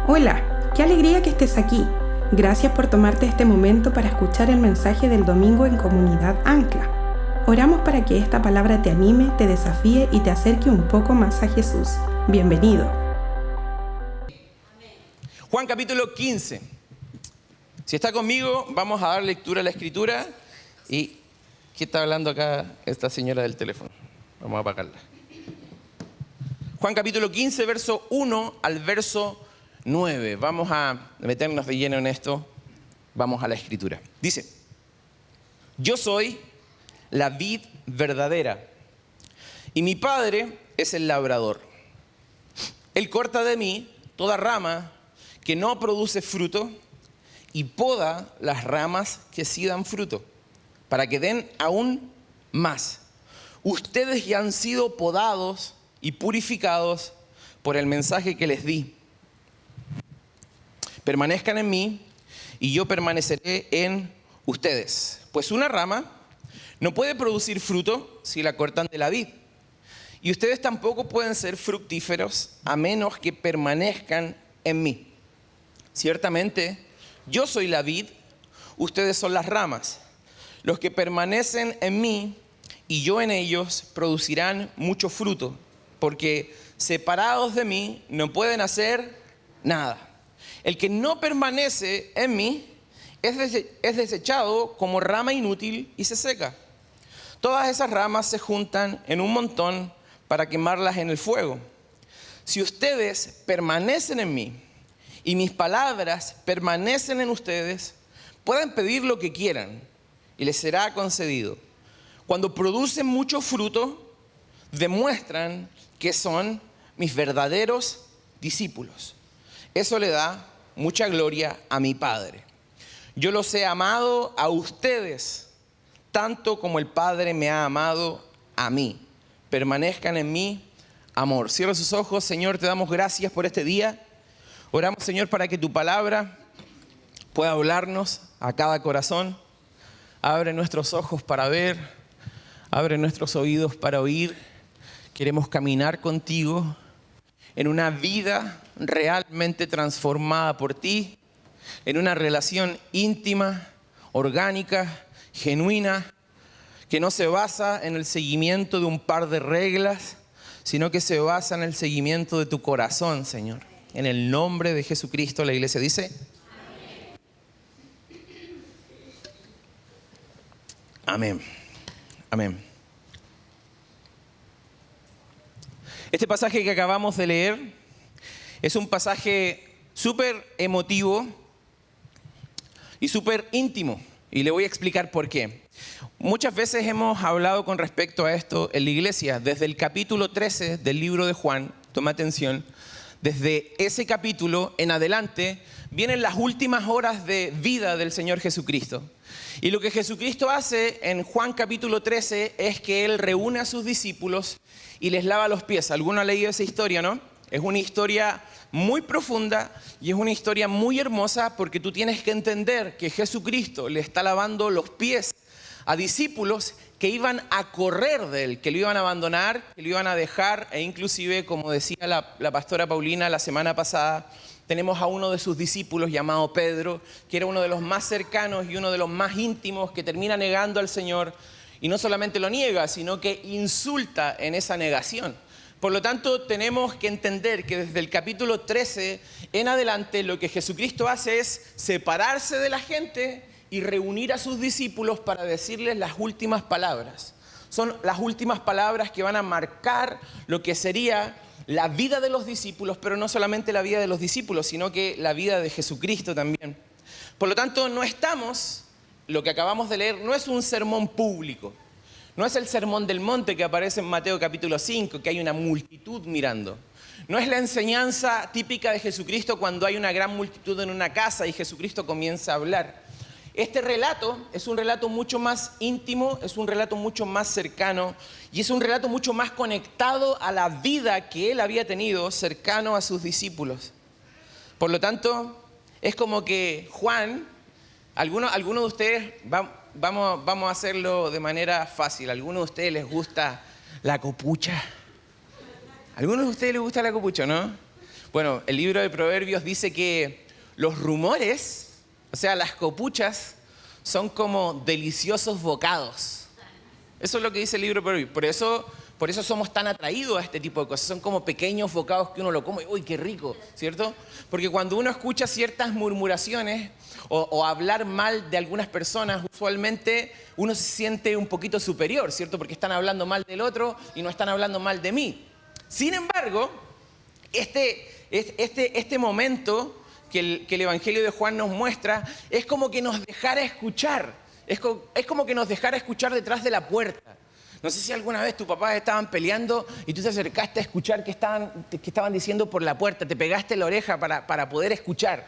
Hola, qué alegría que estés aquí. Gracias por tomarte este momento para escuchar el mensaje del domingo en Comunidad Ancla. Oramos para que esta palabra te anime, te desafíe y te acerque un poco más a Jesús. Bienvenido. Juan capítulo 15. Si está conmigo, vamos a dar lectura a la escritura. ¿Y qué está hablando acá esta señora del teléfono? Vamos a apagarla. Juan capítulo 15, verso 1 al verso 9. Vamos a meternos de lleno en esto. Vamos a la escritura. Dice: yo soy la vid verdadera y mi Padre es el labrador. Él corta de mí toda rama que no produce fruto y poda las ramas que sí dan fruto, para que den aún más. Ustedes ya han sido podados y purificados por el mensaje que les di. Permanezcan en mí y yo permaneceré en ustedes. Pues una rama no puede producir fruto si la cortan de la vid. Y ustedes tampoco pueden ser fructíferos a menos que permanezcan en mí. Ciertamente, yo soy la vid, ustedes son las ramas. Los que permanecen en mí y yo en ellos producirán mucho fruto, porque separados de mí no pueden hacer nada. El que no permanece en mí es desechado como rama inútil y se seca. Todas esas ramas se juntan en un montón para quemarlas en el fuego. Si ustedes permanecen en mí y mis palabras permanecen en ustedes, pueden pedir lo que quieran y les será concedido. Cuando producen mucho fruto, demuestran que son mis verdaderos discípulos. Eso le da mucha gloria a mi Padre. Yo los he amado a ustedes, tanto como el Padre me ha amado a mí. Permanezcan en mi amor. Cierra sus ojos. Señor, te damos gracias por este día. Oramos, Señor, para que tu palabra pueda hablarnos a cada corazón. Abre nuestros ojos para ver, abre nuestros oídos para oír. Queremos caminar contigo en una vida realmente transformada por ti, en una relación íntima, orgánica, genuina, que no se basa en el seguimiento de un par de reglas, sino que se basa en el seguimiento de tu corazón, Señor. En el nombre de Jesucristo, la iglesia dice: amén. Amén. Este pasaje que acabamos de leer es un pasaje súper emotivo y súper íntimo. Y le voy a explicar por qué. Muchas veces hemos hablado con respecto a esto en la iglesia. Desde el capítulo 13 del libro de Juan, toma atención, desde ese capítulo en adelante vienen las últimas horas de vida del Señor Jesucristo. Y lo que Jesucristo hace en Juan capítulo 13 es que Él reúne a sus discípulos y les lava los pies. ¿Alguno ha leído esa historia, no? Es una historia muy profunda y es una historia muy hermosa, porque tú tienes que entender que Jesucristo le está lavando los pies a discípulos que iban a correr de Él, que lo iban a abandonar, que lo iban a dejar, e inclusive, como decía la pastora Paulina la semana pasada, tenemos a uno de sus discípulos llamado Pedro, que era uno de los más cercanos y uno de los más íntimos, que termina negando al Señor, y no solamente lo niega, sino que insulta en esa negación. Por lo tanto, tenemos que entender que desde el capítulo 13 en adelante lo que Jesucristo hace es separarse de la gente y reunir a sus discípulos para decirles las últimas palabras. Son las últimas palabras que van a marcar lo que sería la vida de los discípulos, pero no solamente la vida de los discípulos, sino que la vida de Jesucristo también. Por lo tanto, lo que acabamos de leer no es un sermón público. No es el sermón del monte que aparece en Mateo capítulo 5, que hay una multitud mirando. No es la enseñanza típica de Jesucristo cuando hay una gran multitud en una casa y Jesucristo comienza a hablar. Este relato es un relato mucho más íntimo, es un relato mucho más cercano y es un relato mucho más conectado a la vida que Él había tenido cercano a sus discípulos. Por lo tanto, es como que Juan, algunos de ustedes, vamos a hacerlo de manera fácil. ¿A algunos de ustedes les gusta la copucha? ¿A algunos de ustedes les gusta la copucha, no? Bueno, el libro de Proverbios dice que los rumores, o sea, las copuchas, son como deliciosos bocados. Eso es lo que dice el libro de Proverbios. Por eso somos tan atraídos a este tipo de cosas. Son como pequeños bocados que uno lo come. ¡Uy, qué rico! ¿Cierto? Porque cuando uno escucha ciertas murmuraciones o hablar mal de algunas personas, usualmente uno se siente un poquito superior, ¿cierto? Porque están hablando mal del otro y no están hablando mal de mí. Sin embargo, este momento que el Evangelio de Juan nos muestra es como que nos dejara escuchar. Es como que nos dejara escuchar detrás de la puerta. No sé si alguna vez tus papás estaban peleando y tú te acercaste a escuchar qué estaban diciendo por la puerta, te pegaste la oreja para poder escuchar.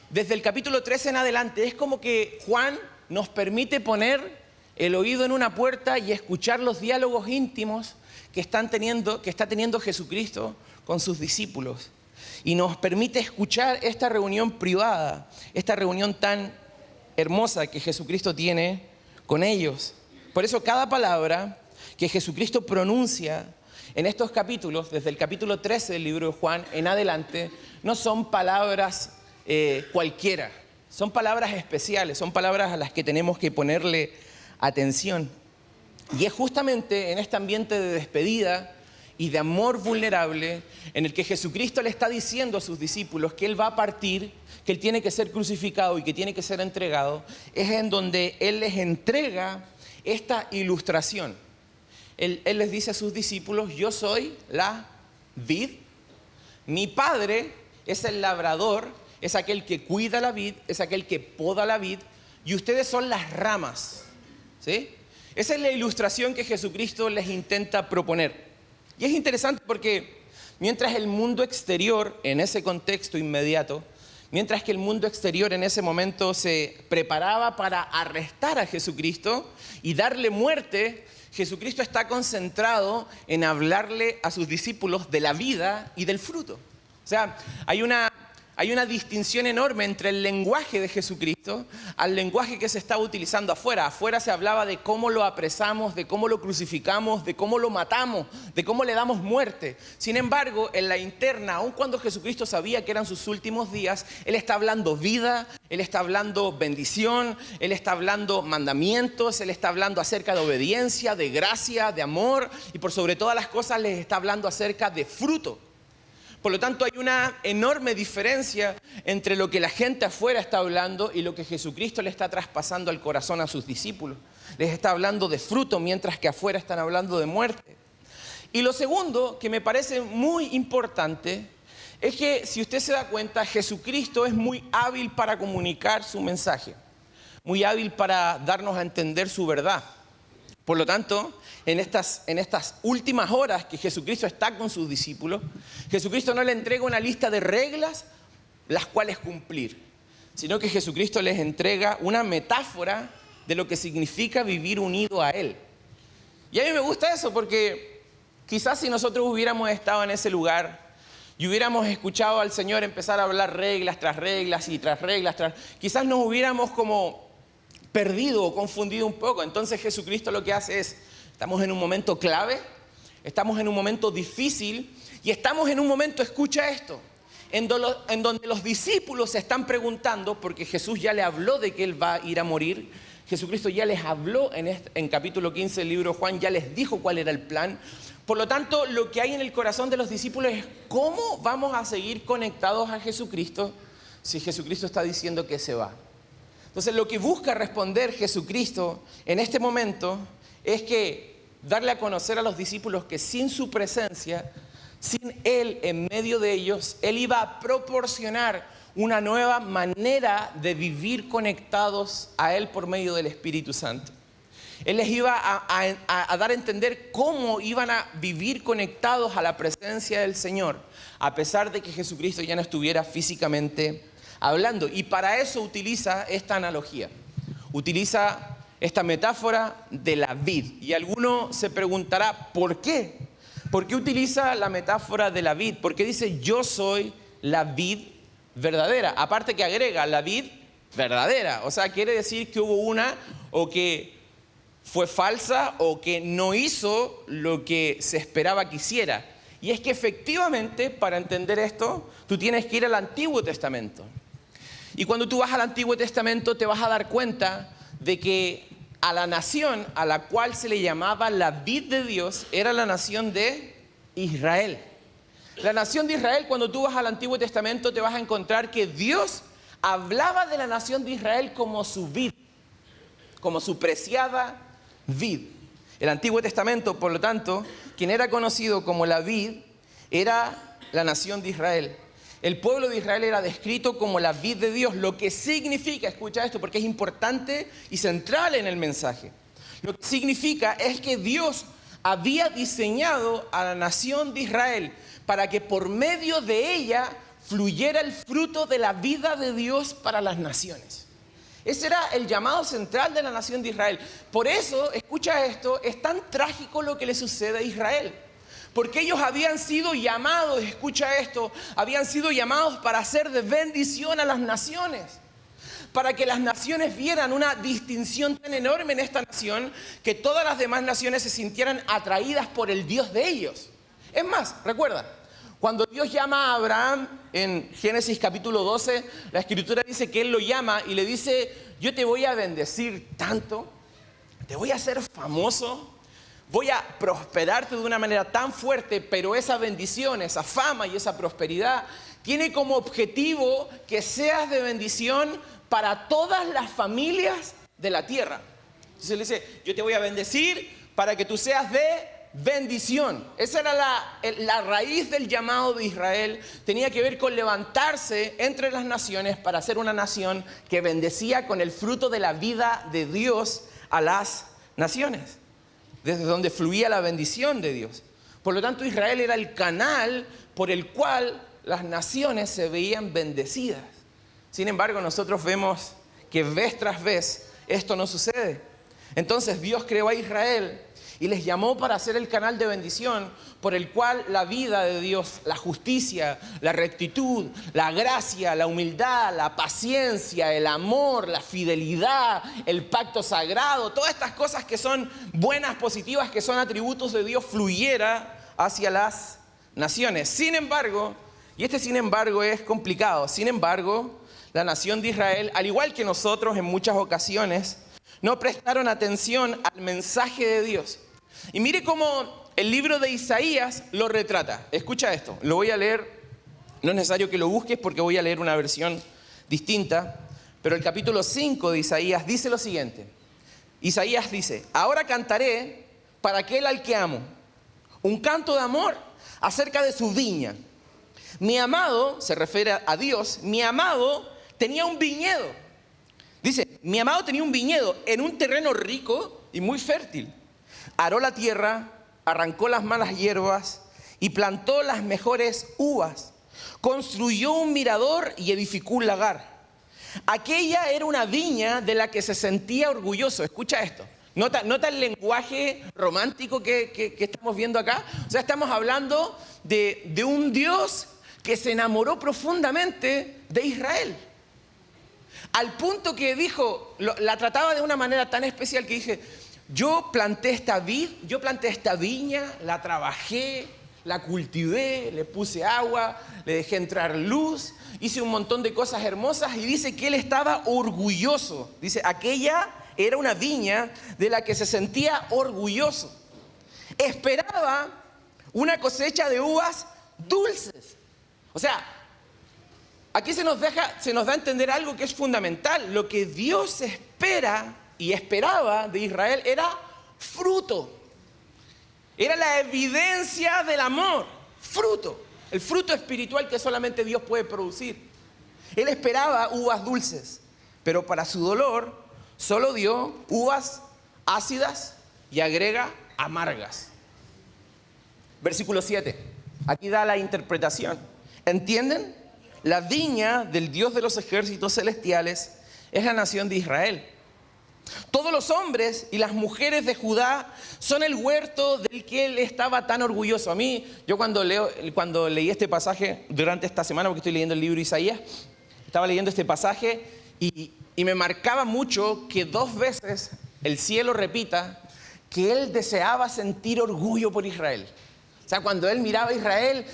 Desde el capítulo 13 en adelante es como que Juan nos permite poner el oído en una puerta y escuchar los diálogos íntimos que está teniendo Jesucristo con sus discípulos. Y nos permite escuchar esta reunión privada, esta reunión tan hermosa que Jesucristo tiene con ellos. Por eso cada palabra que Jesucristo pronuncia en estos capítulos, desde el capítulo 13 del libro de Juan en adelante, no son palabras cualquiera, son palabras especiales, son palabras a las que tenemos que ponerle atención. Y es justamente en este ambiente de despedida y de amor vulnerable en el que Jesucristo le está diciendo a sus discípulos que Él va a partir, que Él tiene que ser crucificado y que tiene que ser entregado, es en donde Él les entrega esta ilustración. Él les dice a sus discípulos: yo soy la vid, mi Padre es el labrador, es aquel que cuida la vid, es aquel que poda la vid, y ustedes son las ramas, ¿sí? Esa es la ilustración que Jesucristo les intenta proponer. Y es interesante porque mientras el mundo exterior, en ese contexto inmediato, mientras que el mundo exterior en ese momento se preparaba para arrestar a Jesucristo y darle muerte, Jesucristo está concentrado en hablarle a sus discípulos de la vida y del fruto. O sea, hay una distinción enorme entre el lenguaje de Jesucristo al lenguaje que se estaba utilizando afuera. Afuera se hablaba de cómo lo apresamos, de cómo lo crucificamos, de cómo lo matamos, de cómo le damos muerte. Sin embargo, en la interna, aun cuando Jesucristo sabía que eran sus últimos días, Él está hablando vida, Él está hablando bendición, Él está hablando mandamientos, Él está hablando acerca de obediencia, de gracia, de amor, y por sobre todas las cosas les está hablando acerca de fruto. Por lo tanto, hay una enorme diferencia entre lo que la gente afuera está hablando y lo que Jesucristo le está traspasando al corazón a sus discípulos. Les está hablando de fruto, mientras que afuera están hablando de muerte. Y lo segundo, que me parece muy importante, es que, si usted se da cuenta, Jesucristo es muy hábil para comunicar su mensaje, muy hábil para darnos a entender su verdad. Por lo tanto, en estas últimas horas que Jesucristo está con sus discípulos, Jesucristo no le entrega una lista de reglas las cuales cumplir, sino que Jesucristo les entrega una metáfora de lo que significa vivir unido a Él. Y a mí me gusta eso porque quizás si nosotros hubiéramos estado en ese lugar y hubiéramos escuchado al Señor empezar a hablar reglas tras reglas y tras reglas, quizás nos hubiéramos como perdido o confundido un poco. Entonces Jesucristo lo que hace es: estamos en un momento clave, estamos en un momento difícil y estamos en un momento, escucha esto, en donde los discípulos se están preguntando, porque Jesús ya le habló de que Él va a ir a morir. Jesucristo ya les habló en capítulo 15 del libro de Juan, ya les dijo cuál era el plan. Por lo tanto, lo que hay en el corazón de los discípulos es: ¿cómo vamos a seguir conectados a Jesucristo si Jesucristo está diciendo que se va? Entonces, lo que busca responder Jesucristo en este momento es que darle a conocer a los discípulos que sin su presencia, sin Él en medio de ellos, Él iba a proporcionar una nueva manera de vivir conectados a Él por medio del Espíritu Santo. Él les iba a dar a entender cómo iban a vivir conectados a la presencia del Señor, a pesar de que Jesucristo ya no estuviera físicamente hablando. Y para eso utiliza esta analogía, utiliza esta metáfora de la vid. Y alguno se preguntará, ¿por qué? ¿Por qué utiliza la metáfora de la vid? ¿Por qué dice yo soy la vid verdadera? Aparte que agrega la vid verdadera. O sea, quiere decir que hubo una o que fue falsa o que no hizo lo que se esperaba que hiciera. Y es que efectivamente, para entender esto, tú tienes que ir al Antiguo Testamento. Y cuando tú vas al Antiguo Testamento te vas a dar cuenta de que a la nación a la cual se le llamaba la vid de Dios era la nación de Israel. La nación de Israel, cuando tú vas al Antiguo Testamento, te vas a encontrar que Dios hablaba de la nación de Israel como su vid, como su preciada vid. El Antiguo Testamento, por lo tanto, quien era conocido como la vid, era la nación de Israel. El pueblo de Israel era descrito como la vid de Dios, lo que significa, escucha esto porque es importante y central en el mensaje. Lo que significa es que Dios había diseñado a la nación de Israel para que por medio de ella fluyera el fruto de la vida de Dios para las naciones. Ese era el llamado central de la nación de Israel. Por eso, escucha esto, es tan trágico lo que le sucede a Israel. Porque ellos habían sido llamados, escucha esto, habían sido llamados para hacer de bendición a las naciones. Para que las naciones vieran una distinción tan enorme en esta nación que todas las demás naciones se sintieran atraídas por el Dios de ellos. Es más, recuerda, cuando Dios llama a Abraham en Génesis capítulo 12, la Escritura dice que Él lo llama y le dice: yo te voy a bendecir tanto, te voy a hacer famoso, voy a prosperarte de una manera tan fuerte, pero esa bendición, esa fama y esa prosperidad tiene como objetivo que seas de bendición para todas las familias de la tierra. Entonces Él dice: yo te voy a bendecir para que tú seas de bendición. Esa era la raíz del llamado de Israel. Tenía que ver con levantarse entre las naciones para ser una nación que bendecía con el fruto de la vida de Dios a las naciones, desde donde fluía la bendición de Dios. Por lo tanto, Israel era el canal por el cual las naciones se veían bendecidas. Sin embargo, nosotros vemos que vez tras vez esto no sucede. Entonces Dios creó a Israel y les llamó para ser el canal de bendición por el cual la vida de Dios, la justicia, la rectitud, la gracia, la humildad, la paciencia, el amor, la fidelidad, el pacto sagrado, todas estas cosas que son buenas, positivas, que son atributos de Dios, fluyera hacia las naciones. Sin embargo, y este sin embargo es complicado, sin embargo, la nación de Israel, al igual que nosotros en muchas ocasiones, no prestaron atención al mensaje de Dios. Y mire cómo el libro de Isaías lo retrata. Escucha esto, lo voy a leer, no es necesario que lo busques porque voy a leer una versión distinta, pero el capítulo 5 de Isaías dice lo siguiente. Isaías dice: ahora cantaré para aquel al que amo, un canto de amor acerca de su viña. Mi amado, se refiere a Dios, mi amado tenía un viñedo. Dice, mi amado tenía un viñedo en un terreno rico y muy fértil. Aró la tierra, arrancó las malas hierbas y plantó las mejores uvas. Construyó un mirador y edificó un lagar. Aquella era una viña de la que se sentía orgulloso. Escucha esto. Nota el lenguaje romántico que estamos viendo acá. O sea, estamos hablando de un Dios que se enamoró profundamente de Israel. Al punto que dijo, la trataba de una manera tan especial que dije: yo planté esta vid, yo planté esta viña, la trabajé, la cultivé, le puse agua, le dejé entrar luz, hice un montón de cosas hermosas, y dice que él estaba orgulloso. Dice, aquella era una viña de la que se sentía orgulloso. Esperaba una cosecha de uvas dulces. O sea, aquí se nos da a entender algo que es fundamental. Lo que Dios espera y esperaba de Israel era fruto. Era la evidencia del amor, fruto. El fruto espiritual que solamente Dios puede producir. Él esperaba uvas dulces, pero para su dolor solo dio uvas ácidas y agrega amargas. Versículo 7. Aquí da la interpretación. ¿Entienden? La viña del Dios de los ejércitos celestiales es la nación de Israel. Todos los hombres y las mujeres de Judá son el huerto del que él estaba tan orgulloso. A mí, yo cuando leí este pasaje durante esta semana, porque estoy leyendo el libro de Isaías, estaba leyendo este pasaje y me marcaba mucho que 2 veces el cielo repita que él deseaba sentir orgullo por Israel. O sea, cuando él miraba a Israel,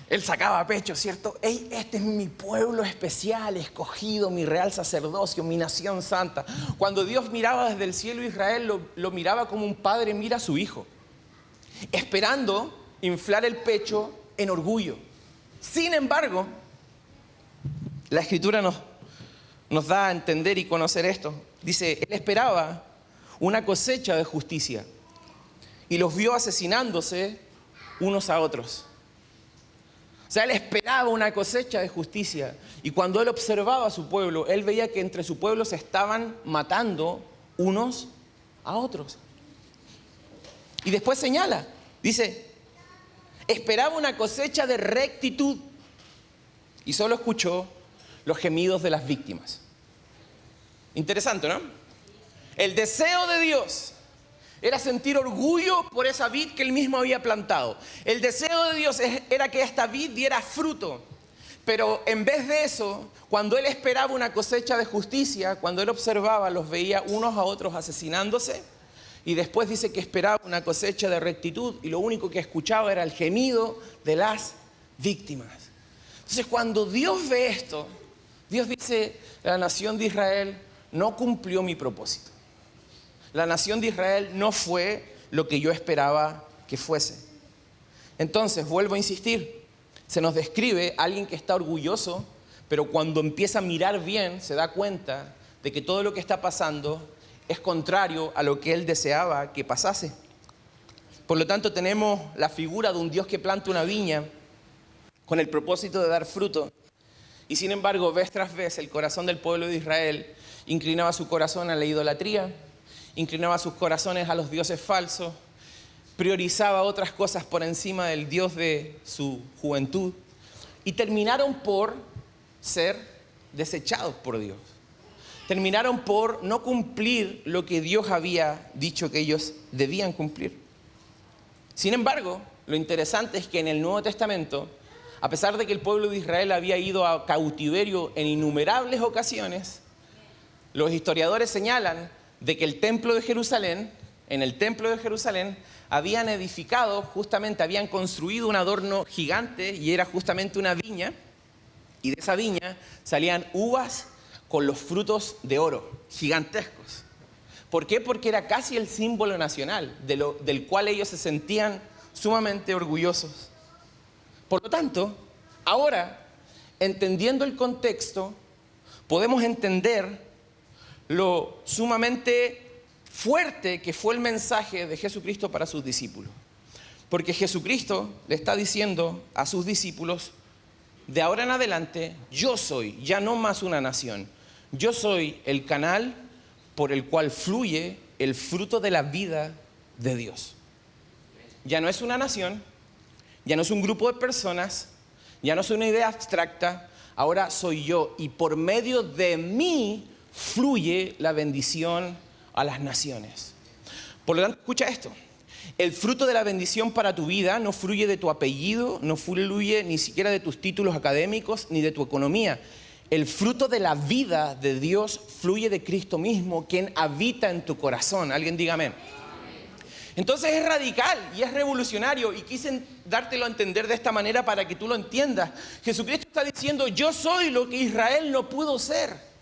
él sacaba pecho, ¿cierto? Hey, este es mi pueblo especial, escogido, mi real sacerdocio, mi nación santa. Cuando Dios miraba desde el cielo a Israel, lo miraba como un padre mira a su hijo, esperando inflar el pecho en orgullo. Sin embargo, la Escritura nos da a entender y conocer esto. Dice, él esperaba una cosecha de justicia y los vio asesinándose unos a otros. O sea, él esperaba una cosecha de justicia y cuando él observaba a su pueblo, él veía que entre su pueblo se estaban matando unos a otros. Y después señala, dice, esperaba una cosecha de rectitud y solo escuchó los gemidos de las víctimas. Interesante, ¿no? El deseo de Dios era sentir orgullo por esa vid que él mismo había plantado. El deseo de Dios era que esta vid diera fruto. Pero en vez de eso, cuando él esperaba una cosecha de justicia, cuando él observaba, los veía unos a otros asesinándose. Y después dice que esperaba una cosecha de rectitud y lo único que escuchaba era el gemido de las víctimas. Entonces, cuando Dios ve esto, Dios dice, la nación de Israel no cumplió mi propósito. La nación de Israel no fue lo que yo esperaba que fuese. Entonces, vuelvo a insistir, se nos describe a alguien que está orgulloso, pero cuando empieza a mirar bien, se da cuenta de que todo lo que está pasando es contrario a lo que él deseaba que pasase. Por lo tanto, tenemos la figura de un Dios que planta una viña con el propósito de dar fruto. Y sin embargo, vez tras vez, el corazón del pueblo de Israel inclinaba su corazón a la idolatría, inclinaba sus corazones a los dioses falsos, priorizaba otras cosas por encima del Dios de su juventud y terminaron por ser desechados por Dios. Terminaron por no cumplir lo que Dios había dicho que ellos debían cumplir. Sin embargo, lo interesante es que en el Nuevo Testamento, a pesar de que el pueblo de Israel había ido a cautiverio en innumerables ocasiones, los historiadores señalan de que en el templo de Jerusalén, habían edificado, justamente habían construido un adorno gigante y era justamente una viña, y de esa viña salían uvas con los frutos de oro, gigantescos. ¿Por qué? Porque era casi el símbolo nacional, del cual ellos se sentían sumamente orgullosos. Por lo tanto, ahora, entendiendo el contexto, podemos entender lo sumamente fuerte que fue el mensaje de Jesucristo para sus discípulos. Porque Jesucristo le está diciendo a sus discípulos, de ahora en adelante, yo soy ya no más una nación. Yo soy el canal por el cual fluye el fruto de la vida de Dios. Ya no es una nación, ya no es un grupo de personas, ya no es una idea abstracta, ahora soy yo y por medio de mí fluye la bendición a las naciones. Por lo tanto, escucha esto. El fruto de la bendición para tu vida no fluye de tu apellido, no fluye ni siquiera de tus títulos académicos ni de tu economía. El fruto de la vida de Dios fluye de Cristo mismo, quien habita en tu corazón. Alguien diga amén. Entonces es radical y es revolucionario y quise dártelo a entender de esta manera para que tú lo entiendas. Jesucristo está diciendo, yo soy lo que Israel no pudo ser.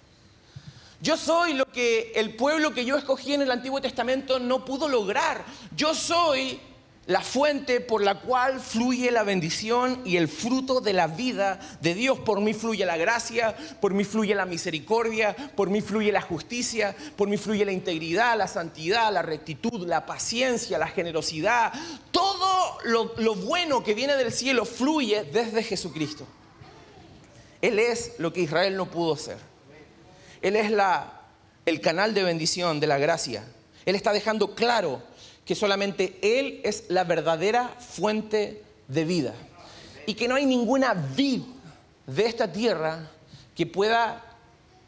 Yo soy lo que el pueblo que yo escogí en el Antiguo Testamento no pudo lograr. Yo soy la fuente por la cual fluye la bendición y el fruto de la vida de Dios. Por mí fluye la gracia, por mí fluye la misericordia, por mí fluye la justicia, por mí fluye la integridad, la santidad, la rectitud, la paciencia, la generosidad. Todo lo bueno que viene del cielo fluye desde Jesucristo. Él es lo que Israel no pudo ser. Él es el canal de bendición, de la gracia. Él está dejando claro que solamente Él es la verdadera fuente de vida. Y que no hay ninguna vid de esta tierra que pueda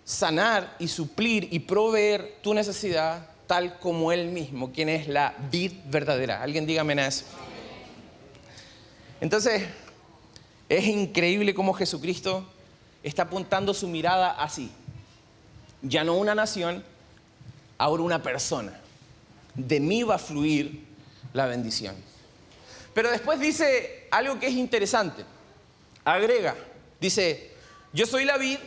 sanar y suplir y proveer tu necesidad tal como Él mismo, quien es la vid verdadera. Alguien dígame a eso. Entonces, es increíble cómo Jesucristo está apuntando su mirada así. Ya no una nación, ahora una persona. De mí va a fluir la bendición. Pero después dice algo que es interesante. Agrega, dice, yo soy la vid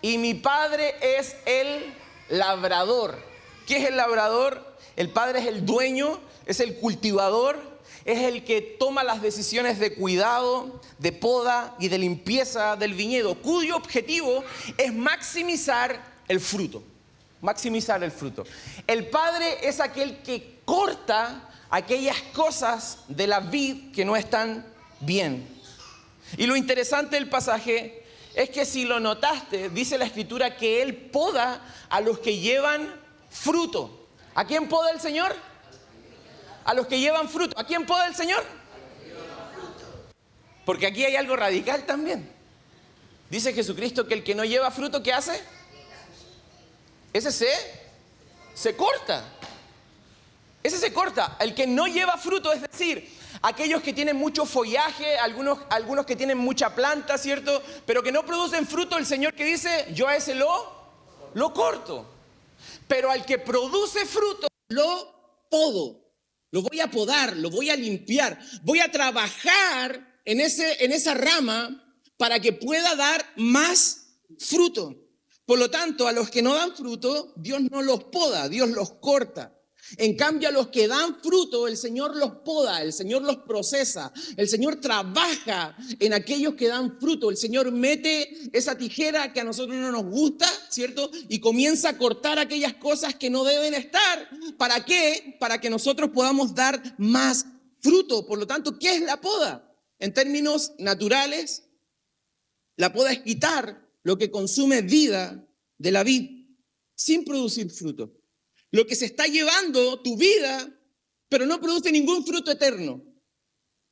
y mi padre es el labrador. ¿Qué es el labrador? El padre es el dueño, es el cultivador, es el que toma las decisiones de cuidado, de poda y de limpieza del viñedo, cuyo objetivo es maximizar el fruto. Maximizar el fruto. El padre es aquel que corta aquellas cosas de la vid que no están bien. Y lo interesante del pasaje es que si lo notaste, dice la Escritura que Él poda a los que llevan fruto. ¿A quién poda el Señor? A los que llevan fruto. ¿A quién poda el Señor? Porque aquí hay algo radical también. Dice Jesucristo que el que no lleva fruto, ¿qué hace? Ese se corta. Ese se corta. El que no lleva fruto, es decir, aquellos que tienen mucho follaje, algunos que tienen mucha planta, ¿cierto? Pero que no producen fruto, el Señor que dice, yo a ese lo corto. Pero al que produce fruto, lo podo. Lo voy a podar, lo voy a limpiar. Voy a trabajar en esa rama para que pueda dar más fruto. Por lo tanto, a los que no dan fruto, Dios no los poda, Dios los corta. En cambio, a los que dan fruto, el Señor los poda, el Señor los procesa, el Señor trabaja en aquellos que dan fruto. El Señor mete esa tijera que a nosotros no nos gusta, ¿cierto? Y comienza a cortar aquellas cosas que no deben estar. ¿Para qué? Para que nosotros podamos dar más fruto. Por lo tanto, ¿qué es la poda? En términos naturales, la poda es quitar lo que consume vida de la vid sin producir fruto. Lo que se está llevando tu vida, pero no produce ningún fruto eterno,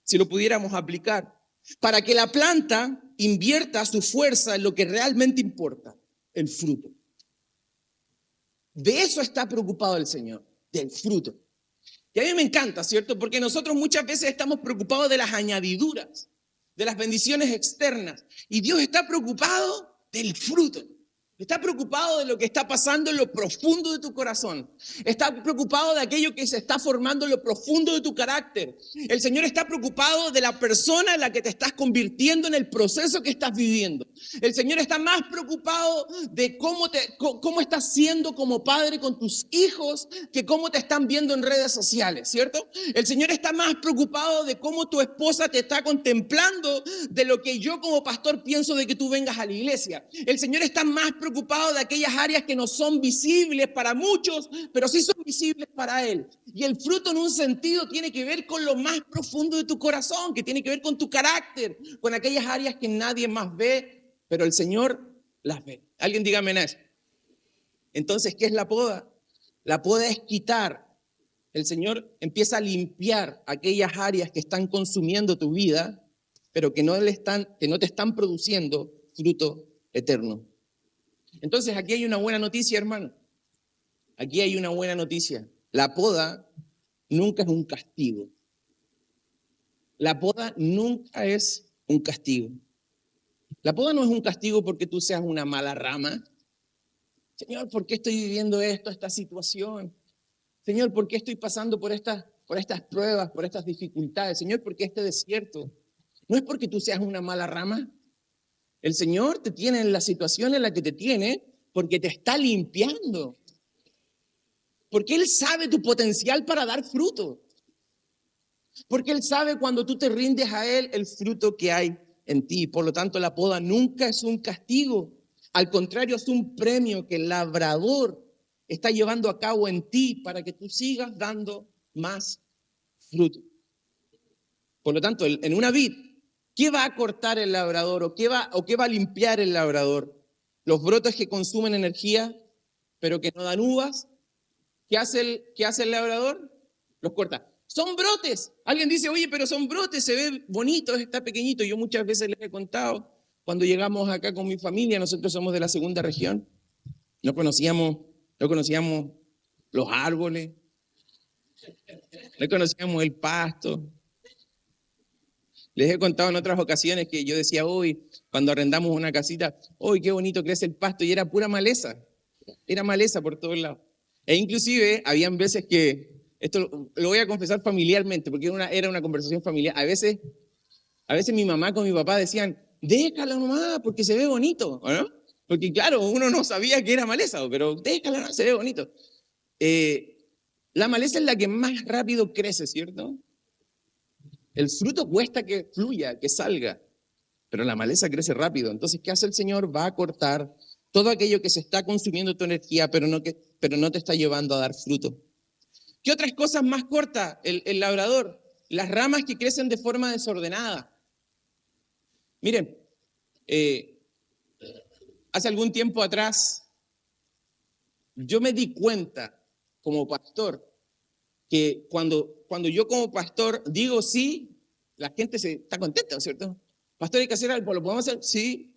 si lo pudiéramos aplicar, para que la planta invierta su fuerza en lo que realmente importa, el fruto. De eso está preocupado el Señor, del fruto. Y a mí me encanta, ¿cierto? Porque nosotros muchas veces estamos preocupados de las añadiduras, de las bendiciones externas, y Dios está preocupado del fruto. Está preocupado de lo que está pasando en lo profundo de tu corazón. Está preocupado de aquello que se está formando en lo profundo de tu carácter. El Señor está preocupado de la persona en la que te estás convirtiendo en el proceso que estás viviendo. El Señor está más preocupado de cómo estás siendo como padre con tus hijos que cómo te están viendo en redes sociales, ¿cierto? El Señor está más preocupado de cómo tu esposa te está contemplando de lo que yo como pastor pienso de que tú vengas a la iglesia. El Señor está más preocupado de aquellas áreas que no son visibles para muchos, pero sí son visibles para Él. Y el fruto en un sentido tiene que ver con lo más profundo de tu corazón, que tiene que ver con tu carácter, con aquellas áreas que nadie más ve, pero el Señor las ve. Alguien dígame en eso. Entonces, ¿qué es la poda? La poda es quitar. El Señor empieza a limpiar aquellas áreas que están consumiendo tu vida, pero que no te están produciendo fruto eterno. Entonces, aquí hay una buena noticia, hermano. Aquí hay una buena noticia. La poda nunca es un castigo. La poda nunca es un castigo. La poda no es un castigo porque tú seas una mala rama. Señor, ¿por qué estoy viviendo esta situación? Señor, ¿por qué estoy pasando por estas pruebas, por estas dificultades? Señor, ¿por qué este desierto? No es porque tú seas una mala rama. El Señor te tiene en la situación en la que te tiene porque te está limpiando. Porque Él sabe tu potencial para dar fruto. Porque Él sabe cuando tú te rindes a Él el fruto que hay en ti. Por lo tanto, la poda nunca es un castigo. Al contrario, es un premio que el labrador está llevando a cabo en ti para que tú sigas dando más fruto. Por lo tanto, en una vid, ¿qué va a cortar el labrador o qué va a limpiar el labrador? Los brotes que consumen energía, pero que no dan uvas. ¿Qué hace el labrador? Los corta. Son brotes. Alguien dice, oye, pero son brotes, se ve bonito, está pequeñito. Yo muchas veces les he contado, cuando llegamos acá con mi familia, nosotros somos de la segunda región, no conocíamos los árboles, no conocíamos el pasto. Les he contado en otras ocasiones que yo decía, hoy, cuando arrendamos una casita, hoy qué bonito crece el pasto, y era maleza por todos lados. E inclusive, habían veces que Esto lo voy a confesar familiarmente, porque era una conversación familiar. A veces mi mamá con mi papá decían, déjala nomás, porque se ve bonito, ¿o no? Porque claro, uno no sabía que era maleza, pero déjala nomás, se ve bonito. La maleza es la que más rápido crece, ¿cierto? El fruto cuesta que fluya, que salga, pero la maleza crece rápido. Entonces, ¿qué hace el Señor? Va a cortar todo aquello que se está consumiendo tu energía, pero no te está llevando a dar fruto. ¿Qué otras cosas más corta el labrador? Las ramas que crecen de forma desordenada. Miren, hace algún tiempo atrás, yo me di cuenta como pastor que cuando yo como pastor digo sí, la gente está contenta, ¿cierto? Pastor, hay que hacer algo, ¿lo podemos hacer? Sí,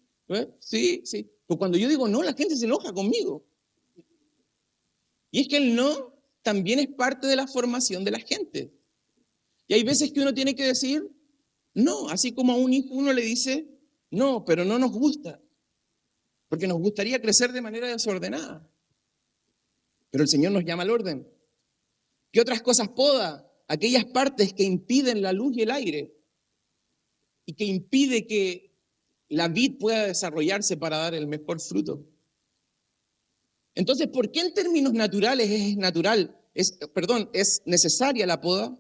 sí, sí. Pero cuando yo digo no, la gente se enoja conmigo. Y es que el no también es parte de la formación de la gente. Y hay veces que uno tiene que decir no, así como a un hijo uno le dice no, pero no nos gusta, porque nos gustaría crecer de manera desordenada. Pero el Señor nos llama al orden. ¿Qué otras cosas poda? Aquellas partes que impiden la luz y el aire y que impide que la vid pueda desarrollarse para dar el mejor fruto. Entonces, ¿por qué en términos naturales es necesaria la poda?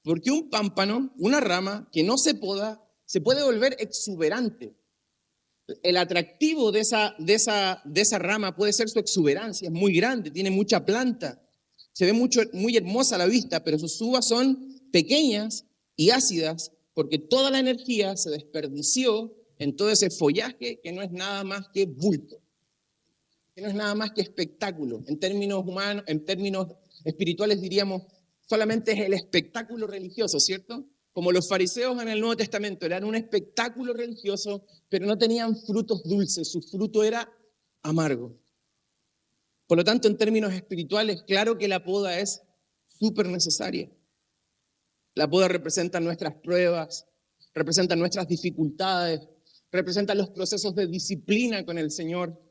Porque un pámpano, una rama que no se poda, se puede volver exuberante. El atractivo de esa rama puede ser su exuberancia, es muy grande, tiene mucha planta, se ve muy hermosa a la vista, pero sus uvas son pequeñas y ácidas porque toda la energía se desperdició en todo ese follaje que no es nada más que bulto, que no es nada más que espectáculo. En términos humanos, en términos espirituales diríamos, solamente es el espectáculo religioso, ¿cierto? Como los fariseos en el Nuevo Testamento, eran un espectáculo religioso, pero no tenían frutos dulces, su fruto era amargo. Por lo tanto, en términos espirituales, claro que la poda es súper necesaria. La poda representa nuestras pruebas, representa nuestras dificultades, representa los procesos de disciplina con el Señor,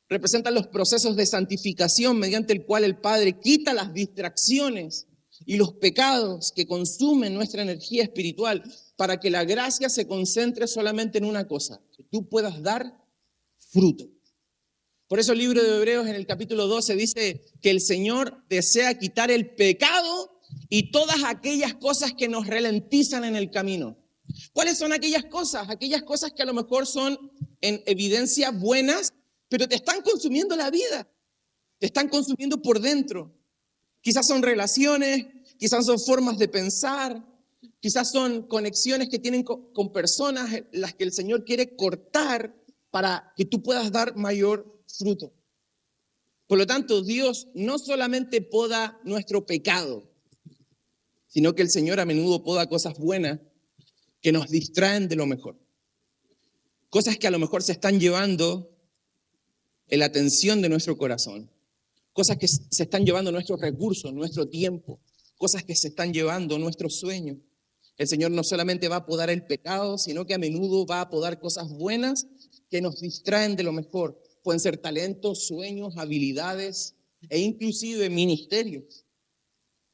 representa los procesos de santificación mediante el cual el Padre quita las distracciones y los pecados que consumen nuestra energía espiritual para que la gracia se concentre solamente en una cosa, que tú puedas dar fruto. Por eso el libro de Hebreos en el capítulo 12 dice que el Señor desea quitar el pecado y todas aquellas cosas que nos ralentizan en el camino. ¿Cuáles son aquellas cosas? Aquellas cosas que a lo mejor son en evidencia buenas, pero te están consumiendo la vida, te están consumiendo por dentro. Quizás son relaciones, quizás son formas de pensar, quizás son conexiones que tienen con personas las que el Señor quiere cortar para que tú puedas dar mayor fruto. Por lo tanto, Dios no solamente poda nuestro pecado, sino que el Señor a menudo poda cosas buenas que nos distraen de lo mejor. Cosas que a lo mejor se están llevando la atención de nuestro corazón. Cosas que se están llevando nuestros recursos, nuestro tiempo. Cosas que se están llevando nuestros sueños. El Señor no solamente va a podar el pecado, sino que a menudo va a podar cosas buenas que nos distraen de lo mejor. Pueden ser talentos, sueños, habilidades e inclusive ministerios.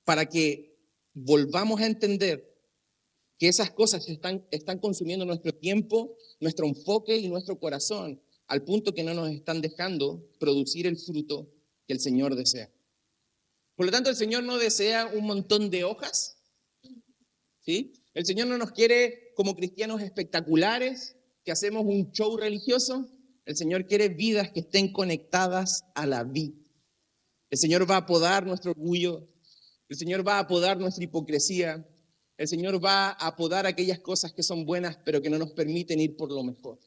Para que volvamos a entender que esas cosas están consumiendo nuestro tiempo, nuestro enfoque y nuestro corazón, al punto que no nos están dejando producir el fruto que el Señor desea. Por lo tanto, el Señor no desea un montón de hojas, ¿sí? El Señor no nos quiere como cristianos espectaculares, que hacemos un show religioso. El Señor quiere vidas que estén conectadas a la vida. El Señor va a podar nuestro orgullo, el Señor va a podar nuestra hipocresía, el Señor va a podar aquellas cosas que son buenas, pero que no nos permiten ir por lo mejor.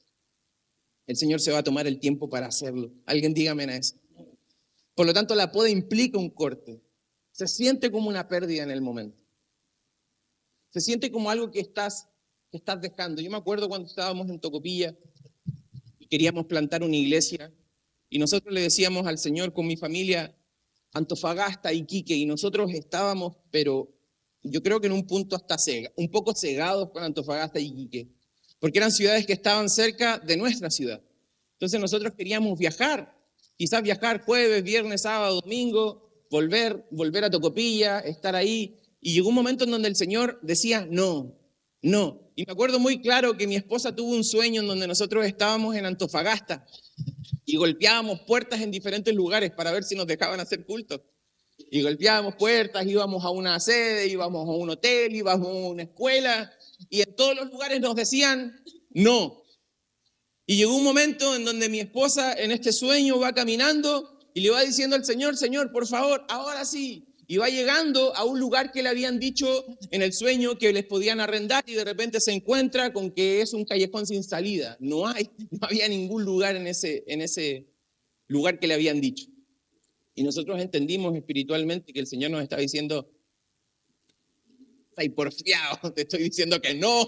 El Señor se va a tomar el tiempo para hacerlo. Alguien dígame a eso. Por lo tanto, la poda implica un corte. Se siente como una pérdida en el momento. Se siente como algo que estás dejando. Yo me acuerdo cuando estábamos en Tocopilla y queríamos plantar una iglesia y nosotros le decíamos al Señor con mi familia, Antofagasta, Iquique, y nosotros estábamos, pero yo creo que en un punto hasta un poco cegados con Antofagasta y Iquique, porque eran ciudades que estaban cerca de nuestra ciudad. Entonces nosotros queríamos viajar, quizás viajar jueves, viernes, sábado, domingo, volver a Tocopilla, estar ahí. Y llegó un momento en donde el Señor decía, no. Y me acuerdo muy claro que mi esposa tuvo un sueño en donde nosotros estábamos en Antofagasta y golpeábamos puertas en diferentes lugares para ver si nos dejaban hacer culto. Y golpeábamos puertas, íbamos a una sede, íbamos a un hotel, íbamos a una escuela, y en todos los lugares nos decían no. Y llegó un momento en donde mi esposa en este sueño va caminando y le va diciendo al Señor, Señor, por favor, ahora sí. Y va llegando a un lugar que le habían dicho en el sueño que les podían arrendar y de repente se encuentra con que es un callejón sin salida. No había ningún lugar en ese lugar que le habían dicho. Y nosotros entendimos espiritualmente que el Señor nos estaba diciendo, estás porfiado, te estoy diciendo que no,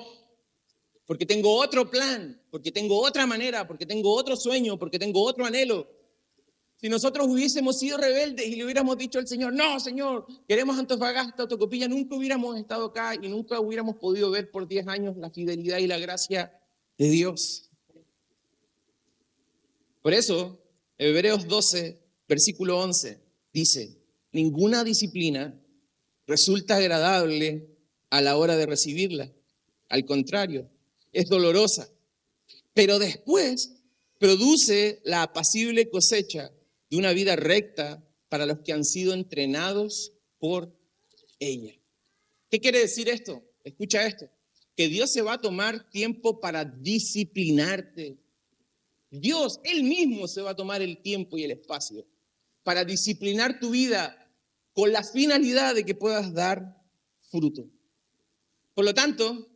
porque tengo otro plan, porque tengo otra manera, porque tengo otro sueño, porque tengo otro anhelo. Si nosotros hubiésemos sido rebeldes y le hubiéramos dicho al Señor, no, Señor, queremos Antofagasta, Tocopilla, nunca hubiéramos estado acá y nunca hubiéramos podido ver por 10 años la fidelidad y la gracia de Dios. Por eso, Hebreos 12, versículo 11, dice, ninguna disciplina resulta agradable a la hora de recibirla. Al contrario, es dolorosa, pero después produce la apacible cosecha de una vida recta para los que han sido entrenados por ella. ¿Qué quiere decir esto? Escucha esto, que Dios se va a tomar tiempo para disciplinarte. Dios, Él mismo se va a tomar el tiempo y el espacio para disciplinar tu vida con la finalidad de que puedas dar fruto. Por lo tanto,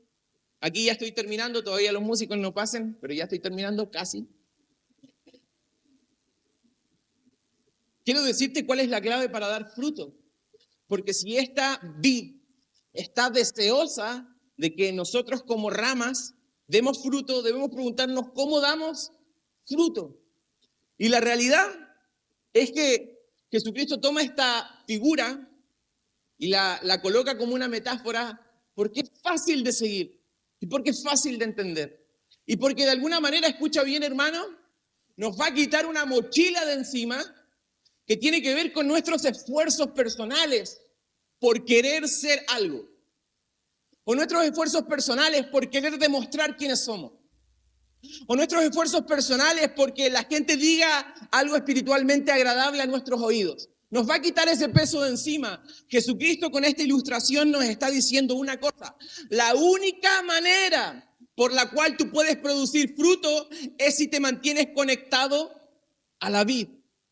aquí ya estoy terminando, todavía los músicos no pasen, pero ya estoy terminando casi. Quiero decirte cuál es la clave para dar fruto, porque si esta vid está deseosa de que nosotros como ramas demos fruto, debemos preguntarnos cómo damos fruto. Y la realidad es que Jesucristo toma esta figura y la coloca como una metáfora porque es fácil de seguir y porque es fácil de entender. Y porque de alguna manera, escucha bien hermano, nos va a quitar una mochila de encima que tiene que ver con nuestros esfuerzos personales por querer ser algo. O nuestros esfuerzos personales por querer demostrar quiénes somos. O nuestros esfuerzos personales porque la gente diga algo espiritualmente agradable a nuestros oídos. Nos va a quitar ese peso de encima. Jesucristo con esta ilustración nos está diciendo una cosa. La única manera por la cual tú puedes producir fruto es si te mantienes conectado a la vid.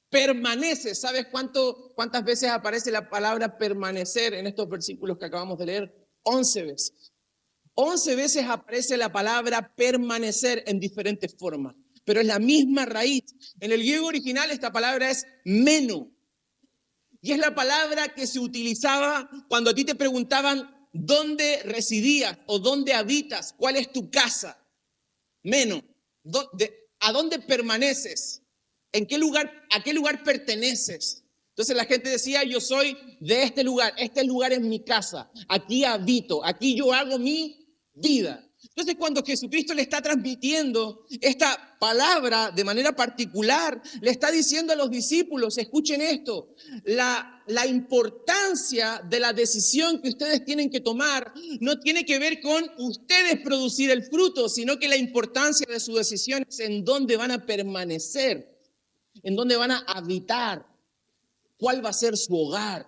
Permaneces. ¿Sabes cuántas veces aparece la palabra permanecer en estos versículos que acabamos de leer? 11 veces. 11 veces aparece la palabra permanecer en diferentes formas, pero es la misma raíz. En el griego original esta palabra es meno, y es la palabra que se utilizaba cuando a ti te preguntaban dónde residías o dónde habitas, cuál es tu casa. Meno, ¿a dónde permaneces? ¿A qué lugar perteneces? Entonces la gente decía, yo soy de este lugar es mi casa, aquí habito, aquí yo hago mi vida. Entonces cuando Jesucristo le está transmitiendo esta palabra de manera particular, le está diciendo a los discípulos, escuchen esto, la importancia de la decisión que ustedes tienen que tomar no tiene que ver con ustedes producir el fruto, sino que la importancia de su decisión es en dónde van a permanecer, en dónde van a habitar, cuál va a ser su hogar,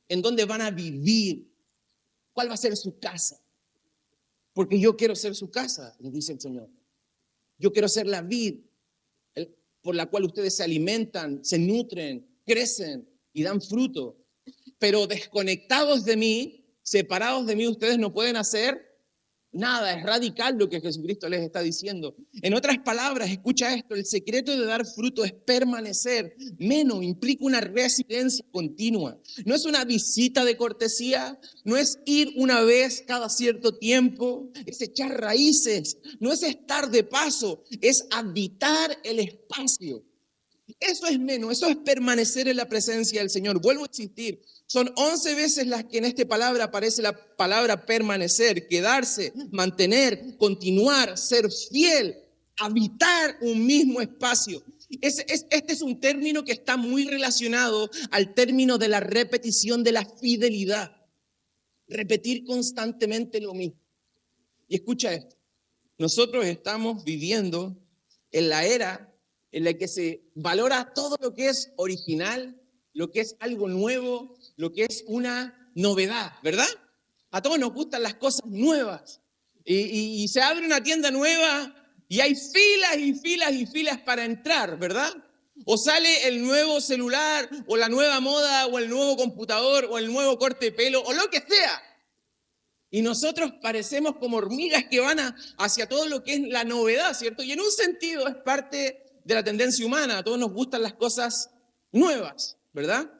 en dónde van a vivir, cuál va a ser su casa. Porque yo quiero ser su casa, les dice el Señor. Yo quiero ser la vid por la cual ustedes se alimentan, se nutren, crecen y dan fruto. Pero desconectados de mí, separados de mí, ustedes no pueden hacer nada. Es radical lo que Jesucristo les está diciendo. En otras palabras, escucha esto, el secreto de dar fruto es permanecer. Meno implica una residencia continua. No es una visita de cortesía, no es ir una vez cada cierto tiempo, es echar raíces, no es estar de paso, es habitar el espacio. Eso es meno, eso es permanecer en la presencia del Señor. Vuelvo a insistir, son 11 veces las que en esta palabra aparece la palabra permanecer, quedarse, mantener, continuar, ser fiel, habitar un mismo espacio. Este es un término que está muy relacionado al término de la repetición de la fidelidad. Repetir constantemente lo mismo. Y escucha esto, nosotros estamos viviendo en la era en la que se valora todo lo que es original, lo que es algo nuevo, lo que es una novedad, ¿verdad? A todos nos gustan las cosas nuevas. Y se abre una tienda nueva y hay filas y filas y filas para entrar, ¿verdad? O sale el nuevo celular, o la nueva moda, o el nuevo computador, o el nuevo corte de pelo, o lo que sea. Y nosotros parecemos como hormigas que van hacia todo lo que es la novedad, ¿cierto? Y en un sentido es parte de la tendencia humana. A todos nos gustan las cosas nuevas, ¿verdad?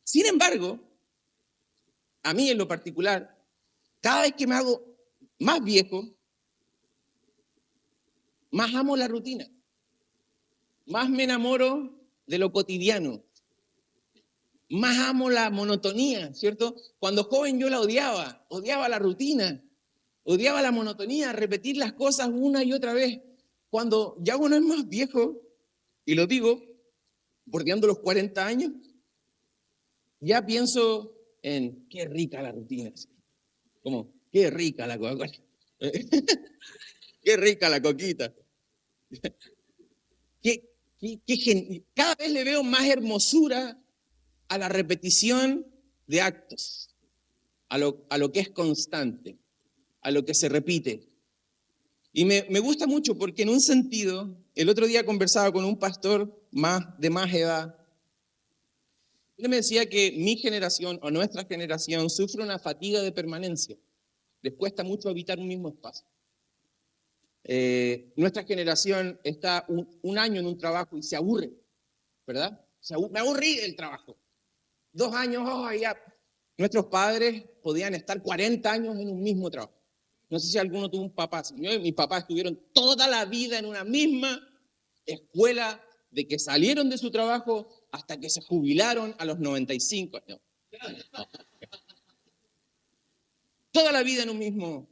Sin embargo, a mí en lo particular, cada vez que me hago más viejo, más amo la rutina, más me enamoro de lo cotidiano, más amo la monotonía, ¿cierto? Cuando joven yo la odiaba la rutina, odiaba la monotonía, repetir las cosas una y otra vez. Cuando ya uno es más viejo, y lo digo, bordeando los 40 años, ya pienso en qué rica la rutina, como qué rica la Coca-Cola, qué rica la coquita. Cada vez le veo más hermosura a la repetición de actos, a lo que es constante, a lo que se repite. Y me gusta mucho porque en un sentido, el otro día conversaba con un pastor de más edad. Él me decía que mi generación o nuestra generación sufre una fatiga de permanencia. Les cuesta mucho habitar un mismo espacio. Nuestra generación está un año en un trabajo y se aburre, ¿verdad? Me aburrí del trabajo. 2 años, ya. Nuestros padres podían estar 40 años en un mismo trabajo. No sé si alguno tuvo un papá. Mis papás estuvieron toda la vida en una misma escuela, de que salieron de su trabajo hasta que se jubilaron a los 95 años. Toda la vida en un mismo.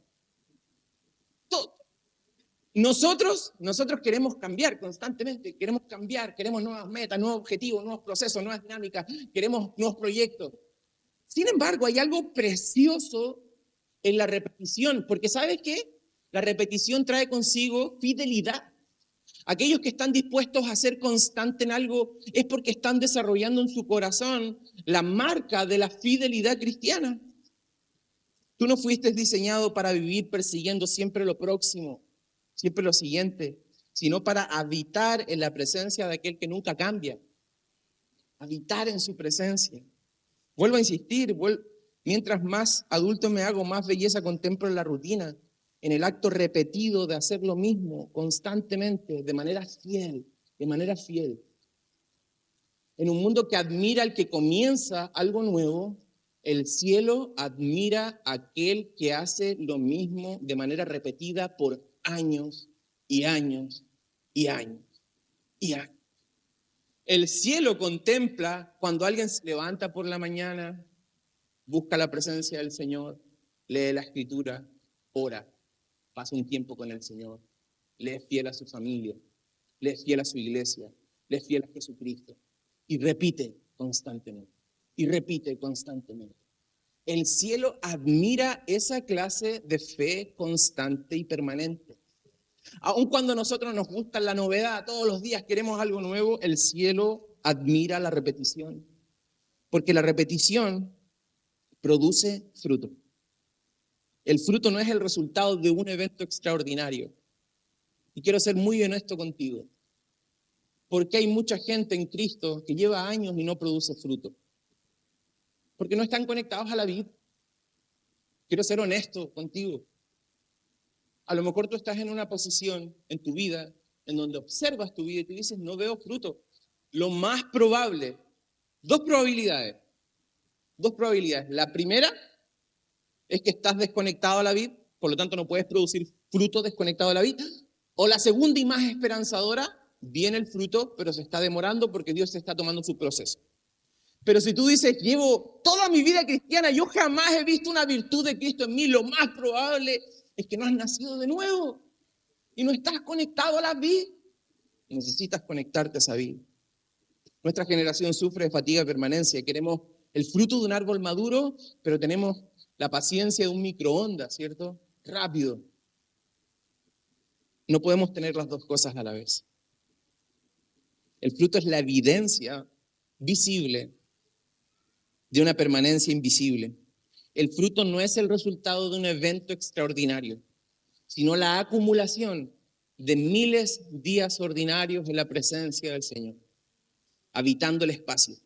Nosotros queremos cambiar constantemente, queremos cambiar, queremos nuevas metas, nuevos objetivos, nuevos procesos, nuevas dinámicas, queremos nuevos proyectos. Sin embargo, hay algo precioso en la repetición, porque ¿sabes qué? La repetición trae consigo fidelidad. Aquellos que están dispuestos a ser constantes en algo es porque están desarrollando en su corazón la marca de la fidelidad cristiana. Tú no fuiste diseñado para vivir persiguiendo siempre lo próximo, siempre lo siguiente, sino para habitar en la presencia de aquel que nunca cambia. Habitar en su presencia. Vuelvo a insistir, mientras más adulto me hago, más belleza contemplo en la rutina, en el acto repetido de hacer lo mismo constantemente, de manera fiel, En un mundo que admira al que comienza algo nuevo, el cielo admira a aquel que hace lo mismo de manera repetida por años y años y años y años. El cielo contempla cuando alguien se levanta por la mañana, busca la presencia del Señor, lee la Escritura, ora, pasa un tiempo con el Señor, le es fiel a su familia, le es fiel a su iglesia, le es fiel a Jesucristo y repite constantemente. El cielo admira esa clase de fe constante y permanente. Aun cuando a nosotros nos gusta la novedad, todos los días queremos algo nuevo, el cielo admira la repetición. Porque la repetición produce fruto. El fruto no es el resultado de un evento extraordinario. Y quiero ser muy honesto contigo. Porque hay mucha gente en Cristo que lleva años y no produce fruto. Porque no están conectados a la vida. Quiero ser honesto contigo. A lo mejor tú estás en una posición en tu vida en donde observas tu vida y tú dices, no veo fruto. Lo más probable, dos probabilidades. La primera es que estás desconectado a la vid, por lo tanto no puedes producir fruto desconectado a la vid. O la segunda y más esperanzadora, viene el fruto, pero se está demorando porque Dios está tomando su proceso. Pero si tú dices, llevo toda mi vida cristiana, yo jamás he visto una virtud de Cristo en mí, lo más probable es que no has nacido de nuevo y no estás conectado a la vid. Necesitas conectarte a esa vid. Nuestra generación sufre de fatiga de permanencia. Queremos el fruto de un árbol maduro, pero tenemos la paciencia de un microondas, ¿cierto? Rápido. No podemos tener las dos cosas a la vez. El fruto es la evidencia visible de una permanencia invisible. El fruto no es el resultado de un evento extraordinario, sino la acumulación de miles de días ordinarios en la presencia del Señor, habitando el espacio,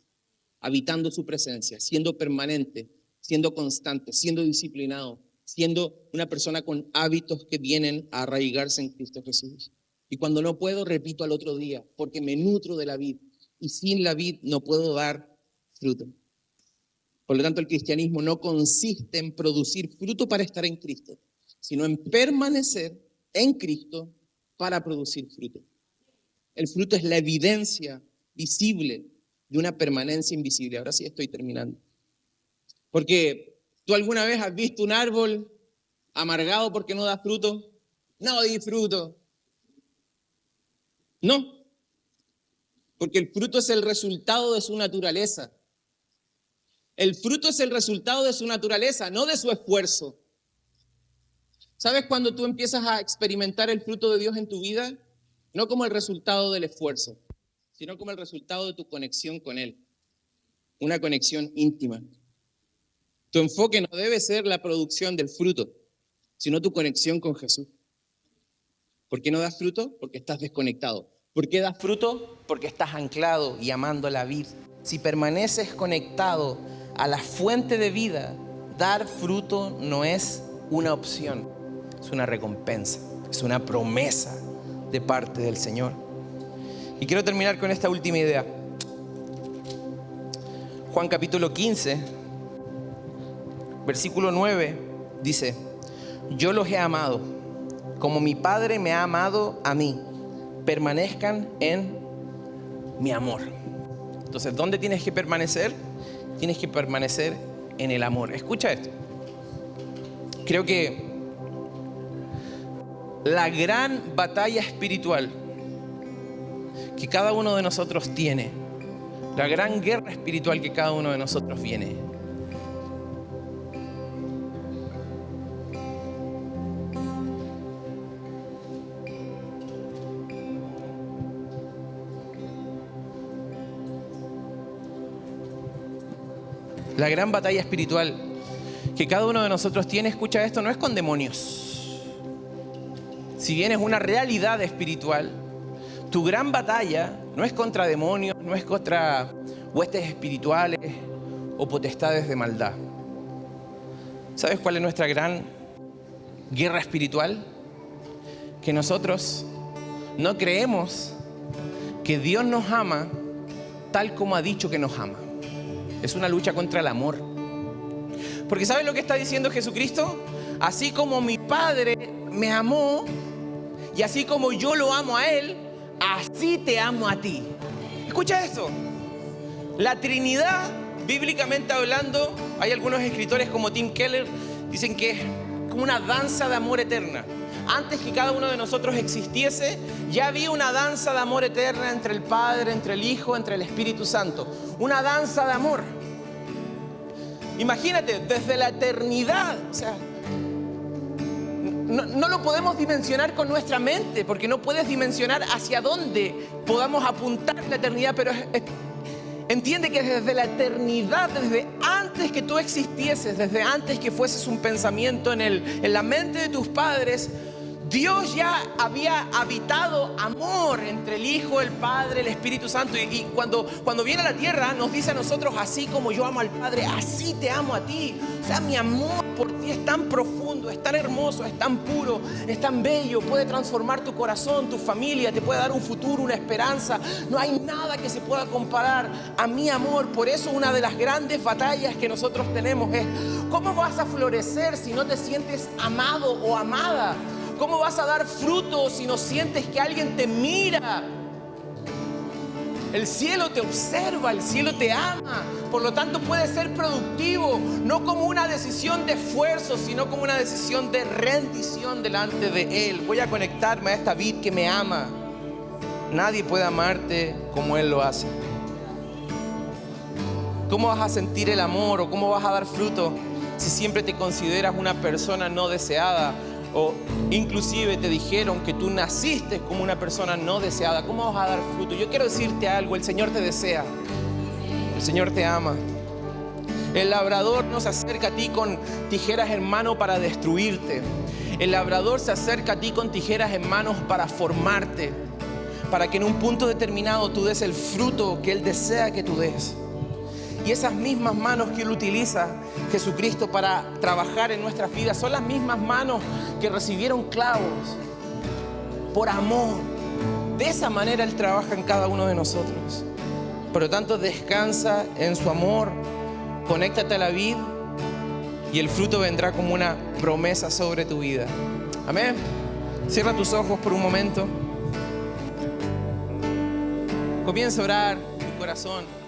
habitando su presencia, siendo permanente, siendo constante, siendo disciplinado, siendo una persona con hábitos que vienen a arraigarse en Cristo Jesús. Y cuando no puedo, repito al otro día, porque me nutro de la vid, y sin la vid no puedo dar fruto. Por lo tanto, el cristianismo no consiste en producir fruto para estar en Cristo, sino en permanecer en Cristo para producir fruto. El fruto es la evidencia visible de una permanencia invisible. Ahora sí estoy terminando. Porque ¿tú alguna vez has visto un árbol amargado porque no da fruto? No di fruto. No. Porque el fruto es el resultado de su naturaleza. El fruto es el resultado de su naturaleza, no de su esfuerzo. ¿Sabes cuando tú empiezas a experimentar el fruto de Dios en tu vida? No como el resultado del esfuerzo, sino como el resultado de tu conexión con Él. Una conexión íntima. Tu enfoque no debe ser la producción del fruto, sino tu conexión con Jesús. ¿Por qué no das fruto? Porque estás desconectado. ¿Por qué das fruto? Porque estás anclado y amando la vid. Si permaneces conectado a la fuente de vida, dar fruto no es una opción, es una recompensa, es una promesa de parte del Señor. Y quiero terminar con esta última idea. Juan capítulo 15, versículo 9, dice: yo los he amado, como mi Padre me ha amado a mí. Permanezcan en mi amor. Entonces, ¿dónde tienes que permanecer? Tienes que permanecer en el amor. Escucha esto. Creo que la gran batalla espiritual que cada uno de nosotros tiene, la gran guerra espiritual que cada uno de nosotros viene, la gran batalla espiritual que cada uno de nosotros tiene, escucha esto, no es con demonios. Si bien es una realidad espiritual, tu gran batalla no es contra demonios, no es contra huestes espirituales o potestades de maldad. ¿Sabes cuál es nuestra gran guerra espiritual? Que nosotros no creemos que Dios nos ama tal como ha dicho que nos ama. Es una lucha contra el amor. Porque ¿sabes lo que está diciendo Jesucristo? Así como mi Padre me amó y así como yo lo amo a Él, así te amo a ti. Escucha esto. La Trinidad, bíblicamente hablando, hay algunos escritores como Tim Keller, dicen que es como una danza de amor eterna. Antes que cada uno de nosotros existiese, ya había una danza de amor eterna entre el Padre, entre el Hijo, entre el Espíritu Santo. Una danza de amor. Imagínate, desde la eternidad, o sea, no lo podemos dimensionar con nuestra mente, porque no puedes dimensionar hacia dónde podamos apuntar la eternidad, pero entiende que desde la eternidad, desde antes que tú existieses, desde antes que fueses un pensamiento en la mente de tus padres, Dios ya había habitado amor entre el Hijo, el Padre, el Espíritu Santo. Y cuando viene a la tierra nos dice a nosotros: así como yo amo al Padre, así te amo a ti. O sea, mi amor por ti es tan profundo, es tan hermoso, es tan puro, es tan bello. Puede transformar tu corazón, tu familia, te puede dar un futuro, una esperanza. No hay nada que se pueda comparar a mi amor. Por eso una de las grandes batallas que nosotros tenemos es: ¿cómo vas a florecer si no te sientes amado o amada? ¿Cómo vas a dar fruto si no sientes que alguien te mira? El cielo te observa, el cielo te ama. Por lo tanto, puedes ser productivo, no como una decisión de esfuerzo, sino como una decisión de rendición delante de Él. Voy a conectarme a esta vid que me ama. nadie puede amarte como Él lo hace. ¿Cómo vas a sentir el amor o cómo vas a dar fruto si siempre te consideras una persona no deseada? O inclusive te dijeron que tú naciste como una persona no deseada. ¿Cómo vas a dar fruto? Yo quiero decirte algo, el Señor te desea. El Señor te ama. El labrador no se acerca a ti con tijeras en mano para destruirte. El labrador se acerca a ti con tijeras en manos para formarte, para que en un punto determinado tú des el fruto que Él desea que tú des. Y esas mismas manos que Él utiliza, Jesucristo, para trabajar en nuestras vidas, son las mismas manos que recibieron clavos por amor. De esa manera Él trabaja en cada uno de nosotros. Por lo tanto, descansa en su amor, conéctate a la vid y el fruto vendrá como una promesa sobre tu vida. Amén. Cierra tus ojos por un momento. Comienza a orar en tu corazón.